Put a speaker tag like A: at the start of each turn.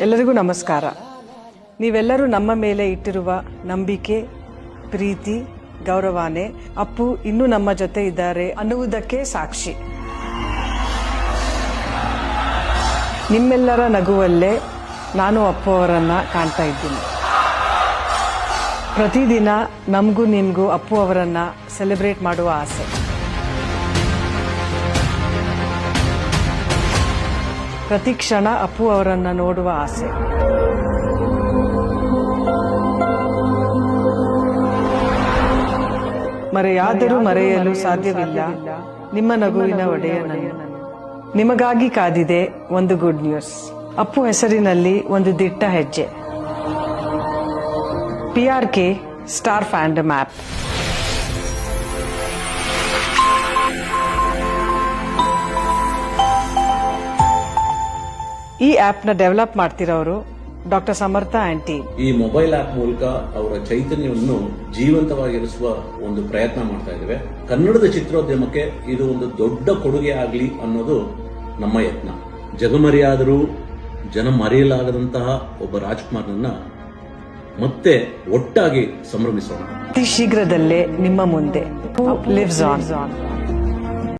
A: ಎಲ್ಲರಿಗೂ ನಮಸ್ಕಾರ. ನೀವೆಲ್ಲರೂ ನಮ್ಮ ಮೇಲೆ ಇಟ್ಟಿರುವ ನಂಬಿಕೆ, ಪ್ರೀತಿ, ಗೌರವನೇ ಅಪ್ಪು ಇನ್ನೂ ನಮ್ಮ ಜೊತೆ ಇದ್ದಾರೆ ಅನ್ನುವುದಕ್ಕೆ ಸಾಕ್ಷಿ. ನಿಮ್ಮೆಲ್ಲರ ನಗುವಲ್ಲೇ ನಾನು ಅಪ್ಪು ಅವರನ್ನ ಕಾಣ್ತಾ ಇದ್ದೀನಿ. ಪ್ರತಿದಿನ ನಮಗೂ ನಿಮಗೂ ಅಪ್ಪು ಅವರನ್ನ ಸೆಲೆಬ್ರೇಟ್ ಮಾಡುವ ಆಸೆ. ಪ್ರತಿ ಕ್ಷಣ ಅಪ್ಪು ಅವರನ್ನ ನೋಡುವ ಆಸೆ. ಮರೆಯಾದರೂ ಮರೆಯಲು ಸಾಧ್ಯವಿಲ್ಲ ನಿಮ್ಮ ನಗುವಿನ ಒಡೆಯನನ್ನು. ನಿಮಗಾಗಿ ಕಾದಿದೆ ಒಂದು ಗುಡ್ ನ್ಯೂಸ್. ಅಪ್ಪು ಹೆಸರಿನಲ್ಲಿ ಒಂದು ದಿಟ್ಟ ಹೆಜ್ಜೆ. PRK star fandom app. ಈ ಆಪ್ ನ ಡೆವಲಪ್ ಮಾಡ್ತಿರೋರು ಡಾಕ್ಟರ್ ಸಮರ್ಥ ಆಂಟಿ.
B: ಈ ಮೊಬೈಲ್ ಆಪ್ ಮೂಲಕ ಅವರ ಚೈತನ್ಯವನ್ನು ಜೀವಂತವಾಗಿರಿಸುವ ಒಂದು ಪ್ರಯತ್ನ ಮಾಡ್ತಾ ಇದ್ದೇವೆ. ಕನ್ನಡದ ಚಿತ್ರೋದ್ಯಮಕ್ಕೆ ಇದು ಒಂದು ದೊಡ್ಡ ಕೊಡುಗೆ ಆಗಲಿ ಅನ್ನೋದು ನಮ್ಮ ಯತ್ನ. ಜಗಮರಿಯಾದರೂ ಜನ ಮರೆಯಲಾಗದಂತಹ ಒಬ್ಬ ರಾಜ್ಕುಮಾರ್ನನ್ನ ಮತ್ತೆ ಒಟ್ಟಾಗಿ ಸಂಭ್ರಮಿಸೋಣ.
A: ಅತಿ ಶೀಘ್ರದಲ್ಲೇ ನಿಮ್ಮ ಮುಂದೆ ಲಿವ್ಸ್ ಆನ್.